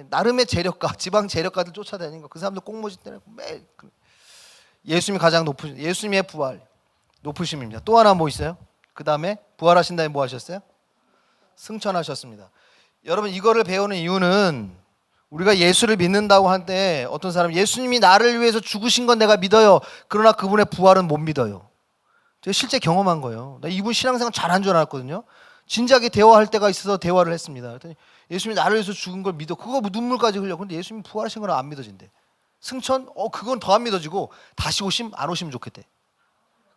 나름의 재력가, 지방 재력가들 쫓아다니는 거. 그 사람들 꽁모짓 때문에 매일. 예수님이 가장 높으신, 예수님의 부활, 높으심입니다. 또 하나 뭐 있어요? 그 다음에 부활하신 다음에 뭐 하셨어요? 승천하셨습니다. 여러분, 이거를 배우는 이유는 우리가 예수를 믿는다고 할 때 어떤 사람은 예수님이 나를 위해서 죽으신 건 내가 믿어요. 그러나 그분의 부활은 못 믿어요. 제가 실제 경험한 거예요. 나 이분 신앙생활 잘한 줄 알았거든요. 진지하게 대화할 때가 있어서 대화를 했습니다. 그랬더니 예수님이 나를 위해서 죽은 걸 믿어. 그거 뭐 눈물까지 흘려. 근데 예수님이 부활하신 건 안 믿어진대. 승천? 그건 더 안 믿어지고 다시 오심? 안 오시면 좋겠대.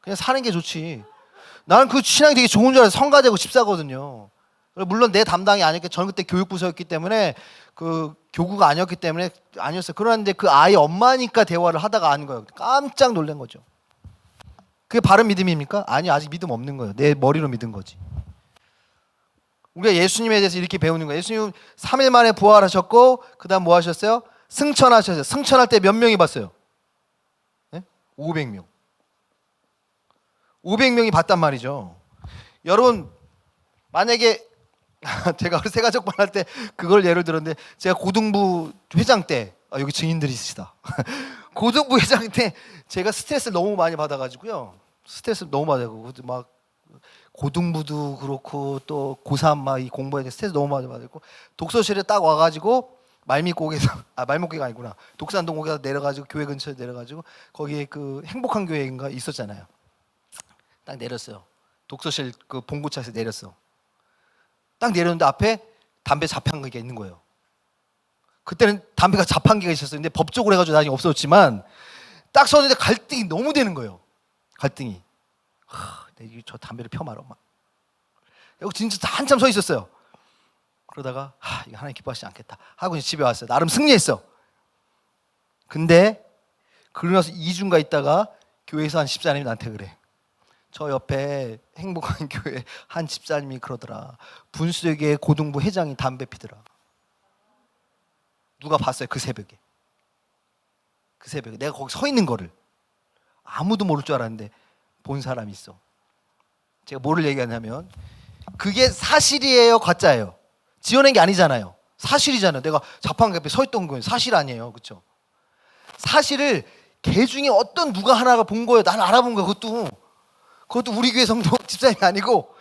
그냥 사는 게 좋지. 나는 그 신앙이 되게 좋은 줄 알아서 성가되고 집사거든요. 물론 내 담당이 아니었기, 저는 그때 교육부서였기 때문에 그 교구가 아니었기 때문에 아니었어요. 그런데 그 아이 엄마니까 대화를 하다가 아는 거예요. 깜짝 놀란 거죠. 그게 바른 믿음입니까? 아니, 아직 믿음 없는 거예요. 내 머리로 믿은 거지. 우리가 예수님에 대해서 이렇게 배우는 거예요. 예수님 3일 만에 부활하셨고 그 다음 뭐 하셨어요? 승천하셨어요. 승천할 때 몇 명이 봤어요? 네? 500명. 500명이 봤단 말이죠. 여러분, 만약에 제가 세가족반 할 때 그걸 예를 들었는데, 제가 고등부 회장 때, 여기 증인들이 있으시다. 고등부 회장 때 제가 스트레스를 너무 많이 받아가지고요. 스트레스를 너무 받아가지고 막 고등부도 그렇고 또 고3 막 이 공부에 스트레스 너무 많이 받았고, 독서실에 딱 와가지고 말미국에서 말미국이 아니구나, 독산동 거기서 내려가지고 교회 근처에 내려가지고 거기에 그 행복한 교회인가 있었잖아요. 딱 내렸어요. 독서실 그 봉고차에서 내렸어. 딱 내렸는데 앞에 담배 자판기가 있는 거예요. 그때는 담배가 자판기가 있었어요. 근데 법적으로 해가지고 나중에 없어졌지만 딱 섰는데 갈등이 너무 되는 거예요. 갈등이. 저 담배를 펴말어 막. 여기 진짜 한참 서 있었어요. 그러다가 이거 하나님 기뻐하시지 않겠다 하고 이제 집에 왔어요. 나름 승리했어. 근데 그러고 나서 2주인가 있다가 교회에서 한 집사님이 나한테 그래. 저 옆에 행복한 교회 한 집사님이 그러더라. 분수대교회 고등부 회장이 담배 피더라. 누가 봤어요? 그 새벽에. 그 새벽에 내가 거기 서 있는 거를 아무도 모를 줄 알았는데 본 사람이 있어. 제가 뭐를 얘기하냐면 그게 사실이에요, 가짜예요? 지어낸 게 아니잖아요. 사실이잖아요. 내가 자판기 앞에 서 있던 건 사실 아니에요, 그렇죠? 사실을 개 중에 어떤 누가 하나가 본 거예요. 나는 알아본 거야. 그것도 우리 교회 성도 집사님이 아니고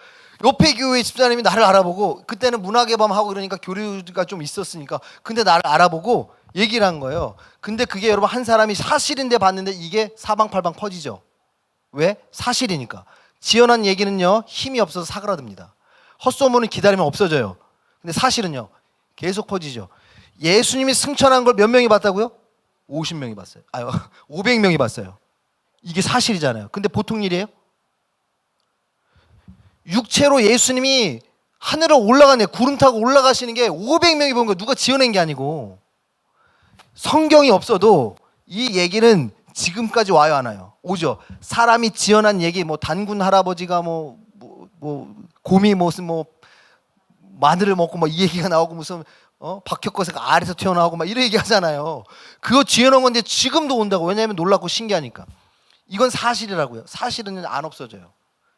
옆에 교회 집사님이 나를 알아보고, 그때는 문화개방 하고 그러니까 교류가 좀 있었으니까, 근데 나를 알아보고 얘기를 한 거예요. 근데 그게 여러분 한 사람이 사실인데 봤는데 이게 사방팔방 퍼지죠. 왜? 사실이니까. 지어낸 얘기는요 힘이 없어서 사그라듭니다. 헛소문은 기다리면 없어져요. 근데 사실은요 계속 퍼지죠. 예수님이 승천한 걸 몇 명이 봤다고요? 50명이 봤어요. 500명이 봤어요. 이게 사실이잖아요. 근데 보통 일이에요? 육체로 예수님이 하늘로 올라가네, 구름 타고 올라가시는 게 500명이 본 거예요. 누가 지어낸 게 아니고. 성경이 없어도 이 얘기는 지금까지 와요, 안 와요? 오죠. 사람이 지어낸 얘기, 뭐 단군 할아버지가 뭐 곰이 무슨 마늘을 먹고 뭐 이 얘기가 나오고 무슨 박혁거새가 알에서 튀어나오고 막 이런 얘기 하잖아요. 그거 지어놓은 건데 지금도 온다고. 왜냐하면 놀랍고 신기하니까. 이건 사실이라고요. 사실은 안 없어져요.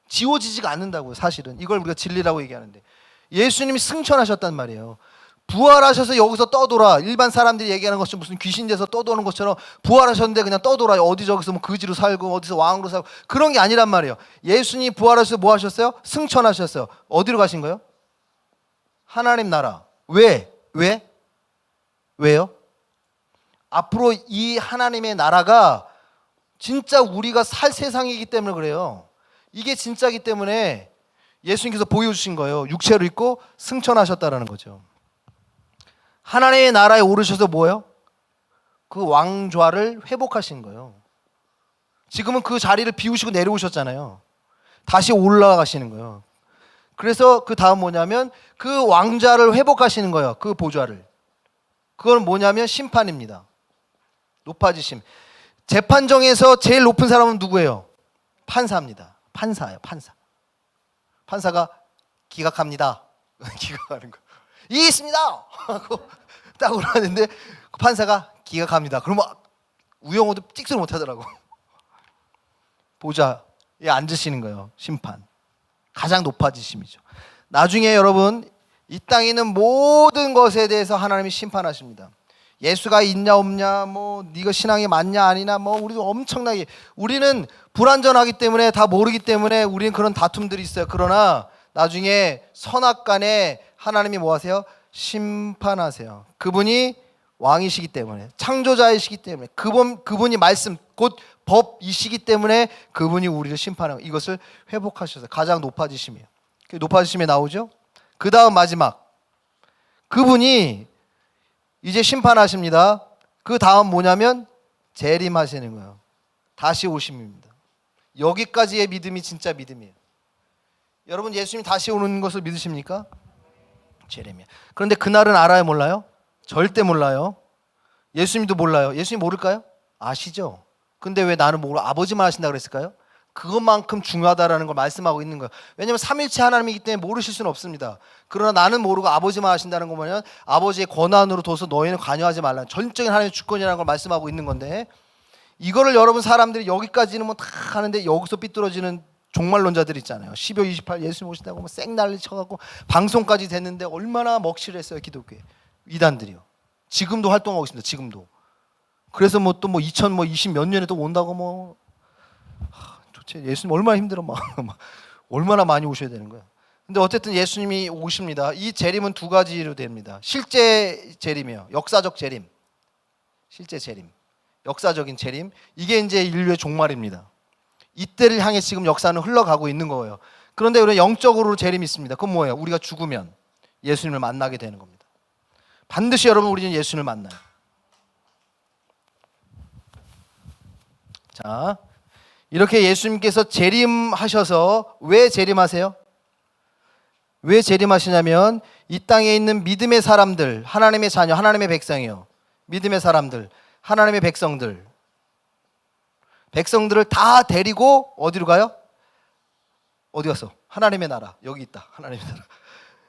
지워지지가 않는다고요. 사실은. 이걸 우리가 진리라고 얘기하는데 예수님이 승천하셨단 말이에요. 부활하셔서 여기서 떠돌아. 일반 사람들이 얘기하는 것처럼 무슨 귀신 돼서 떠도는 것처럼 부활하셨는데 그냥 떠돌아요. 어디 저기서 뭐 거지로 살고 어디서 왕으로 살고 그런 게 아니란 말이에요. 예수님이 부활하셔서 뭐 하셨어요? 승천하셨어요. 어디로 가신 거예요? 하나님 나라. 왜요? 앞으로 이 하나님의 나라가 진짜 우리가 살 세상이기 때문에 그래요. 이게 진짜기 때문에 예수님께서 보여주신 거예요. 육체로 있고 승천하셨다라는 거죠. 하나님의 나라에 오르셔서 뭐예요? 그 왕좌를 회복하신 거예요. 지금은 그 자리를 비우시고 내려오셨잖아요. 다시 올라가시는 거예요. 그래서 그 다음 뭐냐면 그 왕좌를 회복하시는 거예요. 그 보좌를. 그건 뭐냐면 심판입니다. 높아지심. 재판정에서 제일 높은 사람은 누구예요? 판사입니다. 판사예요. 판사가 기각합니다. 기각하는 거. 이게 있습니다. 하고 딱 올라왔는데 그 판사가 기각합니다. 그러면 우영호도 찍소리 못하더라고. 보좌에 앉으시는 거예요. 심판. 가장 높아지심이죠. 나중에 여러분 이 땅에 있는 모든 것에 대해서 하나님이 심판하십니다. 예수가 있냐 없냐, 뭐 네가 신앙이 맞냐 아니냐, 뭐 우리도 엄청나게 우리는 불완전하기 때문에 다 모르기 때문에 우리는 그런 다툼들이 있어요. 그러나 나중에 선악간에 하나님이 뭐 하세요? 심판하세요. 그분이 왕이시기 때문에, 창조자이시기 때문에, 그분이 말씀 곧 법이시기 때문에 그분이 우리를 심판하고 이것을 회복하셔서 가장 높아지심이에요. 높아지심에 나오죠. 그 다음 마지막 그분이 이제 심판하십니다. 그 다음 뭐냐면 재림하시는 거예요. 다시 오심입니다. 여기까지의 믿음이 진짜 믿음이에요. 여러분 예수님이 다시 오는 것을 믿으십니까? 재림이야. 그런데 그날은 알아요, 몰라요? 절대 몰라요. 예수님도 몰라요. 예수님 모를까요? 아시죠? 근데 왜 나는 모르고 아버지만 하신다 그랬을까요? 그것만큼 중요하다라는 걸 말씀하고 있는 거예요. 왜냐하면 삼일체 하나님이기 때문에 모르실 수는 없습니다. 그러나 나는 모르고 아버지만 하신다는 거 뭐냐면 아버지의 권한으로 둬서 너희는 관여하지 말라. 전적인 하나님의 주권이라는 걸 말씀하고 있는 건데 이거를 여러분 사람들이 여기까지는 뭐 다 하는데 여기서 삐뚤어지는 종말론자들 있잖아요. 12월 28일 예수님 오신다고 뭐 쌩난리 쳐갖고 방송까지 됐는데 얼마나 먹칠했어요 기독교에. 이단들이요. 지금도 활동하고 있습니다. 지금도. 그래서 뭐 또 뭐 2020 몇 년에 또 온다고 뭐 도대체 예수님 얼마나 힘들어 막 얼마나 많이 오셔야 되는 거야. 근데 어쨌든 예수님이 오십니다. 이 재림은 두 가지로 됩니다. 실제 재림이요. 역사적 재림. 실제 재림. 역사적인 재림. 이게 이제 인류의 종말입니다. 이때를 향해 지금 역사는 흘러가고 있는 거예요. 그런데 우리는 영적으로 재림이 있습니다. 그건 뭐예요? 우리가 죽으면 예수님을 만나게 되는 겁니다. 반드시 여러분 우리는 예수님을 만나요. 자, 이렇게 예수님께서 재림하셔서 왜 재림하세요? 왜 재림하시냐면 이 땅에 있는 믿음의 사람들, 하나님의 자녀, 하나님의 백성이요. 믿음의 사람들, 하나님의 백성들을 다 데리고 어디로 가요? 어디 갔어? 하나님의 나라. 여기 있다. 하나님의 나라.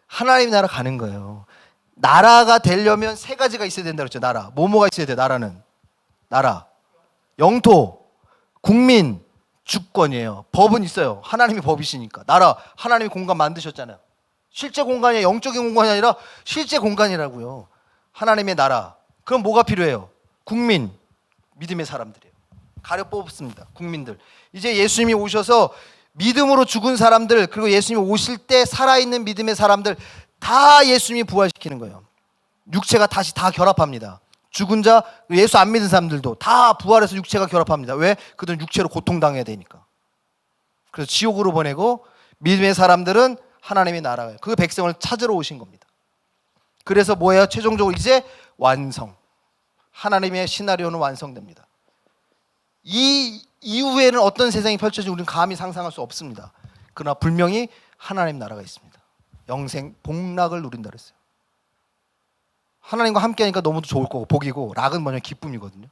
하나님의 나라 가는 거예요. 나라가 되려면 세 가지가 있어야 된다 그랬죠. 나라. 뭐가 있어야 돼? 나라는. 나라. 영토. 국민. 주권이에요. 법은 있어요. 하나님이 법이시니까. 나라. 하나님이 공간 만드셨잖아요. 실제 공간이 영적인 공간이 아니라 실제 공간이라고요. 하나님의 나라. 그럼 뭐가 필요해요? 국민. 믿음의 사람들이에요. 가려 뽑습니다. 국민들. 이제 예수님이 오셔서 믿음으로 죽은 사람들 그리고 예수님이 오실 때 살아있는 믿음의 사람들 다 예수님이 부활시키는 거예요. 육체가 다시 다 결합합니다. 죽은 자, 예수 안 믿은 사람들도 다 부활해서 육체가 결합합니다. 왜? 그들은 육체로 고통당해야 되니까. 그래서 지옥으로 보내고 믿음의 사람들은 하나님의 나라예요. 그 백성을 찾으러 오신 겁니다. 그래서 뭐예요? 최종적으로 이제 완성. 하나님의 시나리오는 완성됩니다. 이 이후에는 어떤 세상이 펼쳐질지 우리는 감히 상상할 수 없습니다. 그러나 분명히 하나님 나라가 있습니다. 영생 복락을 누린다 그랬어요. 하나님과 함께하니까 너무도 좋을 거고 복이고 락은 뭐냐면 기쁨이거든요.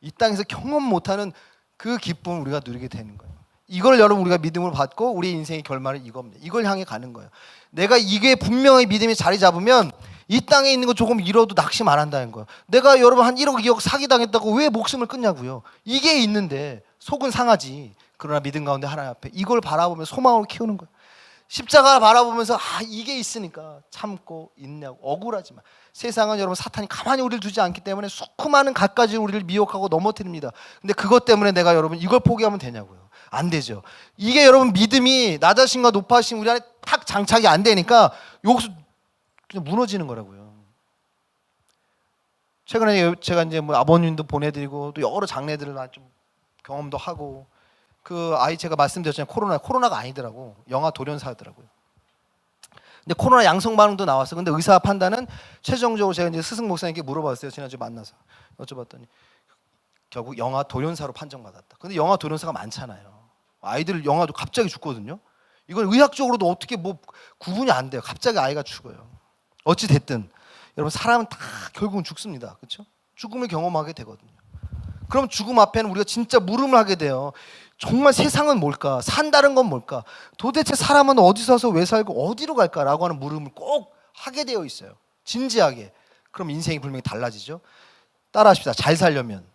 이 땅에서 경험 못하는 그 기쁨을 우리가 누리게 되는 거예요. 이걸 여러분 우리가 믿음으로 받고 우리 인생의 결말은 이겁니다. 이걸 향해 가는 거예요. 내가 이게 분명히 믿음이 자리 잡으면 이 땅에 있는 거 조금 잃어도 낙심 안 한다는 거예요. 내가 여러분 한 1억 2억 사기당했다고 왜 목숨을 끊냐고요. 이게 있는데 속은 상하지. 그러나 믿음 가운데 하나님 앞에 이걸 바라보며 소망을 키우는 거예요. 십자가를 바라보면서 이게 있으니까 참고 인내하고 억울하지만 세상은 여러분 사탄이 가만히 우리를 두지 않기 때문에 수많은 갖가지 우리를 미혹하고 넘어뜨립니다. 근데 그것 때문에 내가 여러분 이걸 포기하면 되냐고요. 안 되죠. 이게 여러분 믿음이 나 자신과 높아심 우리 안에 탁 장착이 안 되니까 여기서 그냥 무너지는 거라고요. 최근에 제가 이제 뭐 아버님도 보내드리고 또 여러 장례들을 좀 경험도 하고 그 아이 제가 말씀드렸잖아요. 코로나가 아니더라고. 영아 돌연사더라고요. 근데 코로나 양성 반응도 나왔어. 근데 의사 판단은 최종적으로 제가 이제 스승 목사님께 물어봤어요. 지난주 만나서 여쭤봤더니 결국 영아 돌연사로 판정받았다. 근데 영아 돌연사가 많잖아요. 아이들 영아도 갑자기 죽거든요. 이건 의학적으로도 어떻게 뭐 구분이 안 돼요. 갑자기 아이가 죽어요. 어찌 됐든 여러분 사람은 다 결국은 죽습니다. 그렇죠? 죽음을 경험하게 되거든요. 그럼 죽음 앞에는 우리가 진짜 물음을 하게 돼요. 정말 세상은 뭘까? 산다는 건 뭘까? 도대체 사람은 어디서 와서 왜 살고 어디로 갈까라고 하는 물음을 꼭 하게 되어 있어요. 진지하게. 그럼 인생이 분명히 달라지죠. 따라하십시다. 잘 살려면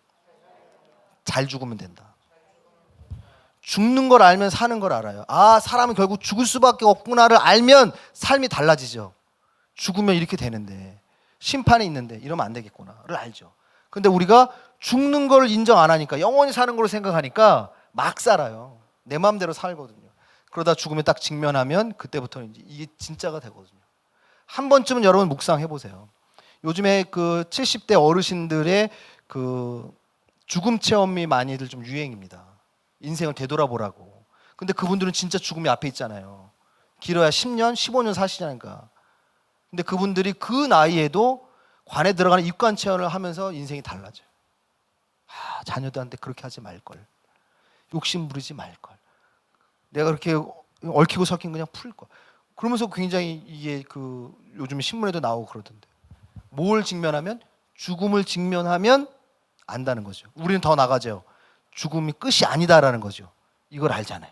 잘 죽으면 된다. 죽는 걸 알면 사는 걸 알아요. 사람은 결국 죽을 수밖에 없구나를 알면 삶이 달라지죠. 죽으면 이렇게 되는데 심판이 있는데 이러면 안 되겠구나를 알죠. 근데 우리가 죽는 걸 인정 안 하니까 영원히 사는 걸로 생각하니까 막 살아요. 내 마음대로 살거든요. 그러다 죽음에 딱 직면하면 그때부터는 이게 진짜가 되거든요. 한 번쯤은 여러분 묵상해 보세요. 요즘에 그 70대 어르신들의 그 죽음 체험이 많이들 좀 유행입니다. 인생을 되돌아보라고. 근데 그분들은 진짜 죽음이 앞에 있잖아요. 길어야 10년, 15년 사시자니까. 근데 그분들이 그 나이에도 관에 들어가는 입관 체험을 하면서 인생이 달라져요. 자녀들한테 그렇게 하지 말걸. 욕심 부리지 말걸. 내가 그렇게 얽히고 섞인 그냥 풀걸. 그러면서 굉장히 이게 그 요즘 신문에도 나오고 그러던데. 뭘 직면하면? 죽음을 직면하면 안다는 거죠. 우리는 더 나가죠. 죽음이 끝이 아니다라는 거죠. 이걸 알잖아요.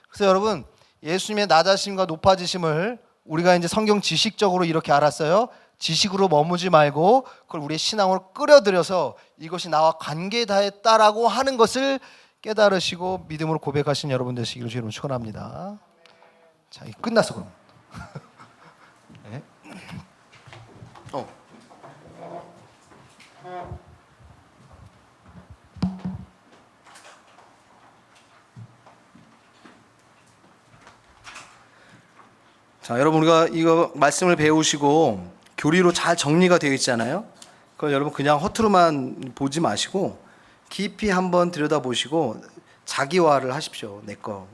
그래서 여러분 예수님의 나 자신과 높아지심을 우리가 이제 성경 지식적으로 이렇게 알았어요. 지식으로 머무지 말고 그걸 우리의 신앙으로 끌어들여서 이것이 나와 관계 다했다라고 하는 것을 깨달으시고 믿음으로 고백하신 여러분 되시기를 주님으로 축원합니다. 자, 끝났어 그럼. 네. 자, 여러분 우리가 이거 말씀을 배우시고 교리로 잘 정리가 되어 있잖아요. 그걸 여러분 그냥 허투루만 보지 마시고 깊이 한번 들여다보시고 자기화를 하십시오. 내 거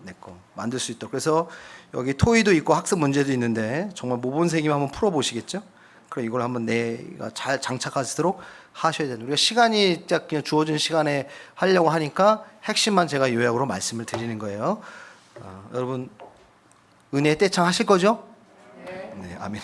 만들 수 있도록. 그래서 여기 토의도 있고 학습 문제도 있는데 정말 모본생이만 한번 풀어보시겠죠? 그럼 이걸 한번 내가 잘 장착하시도록 하셔야 되는. 우리가 시간이 딱 그냥 주어진 시간에 하려고 하니까 핵심만 제가 요약으로 말씀을 드리는 거예요. 여러분 은혜의 떼창 하실 거죠? 네, 아멘.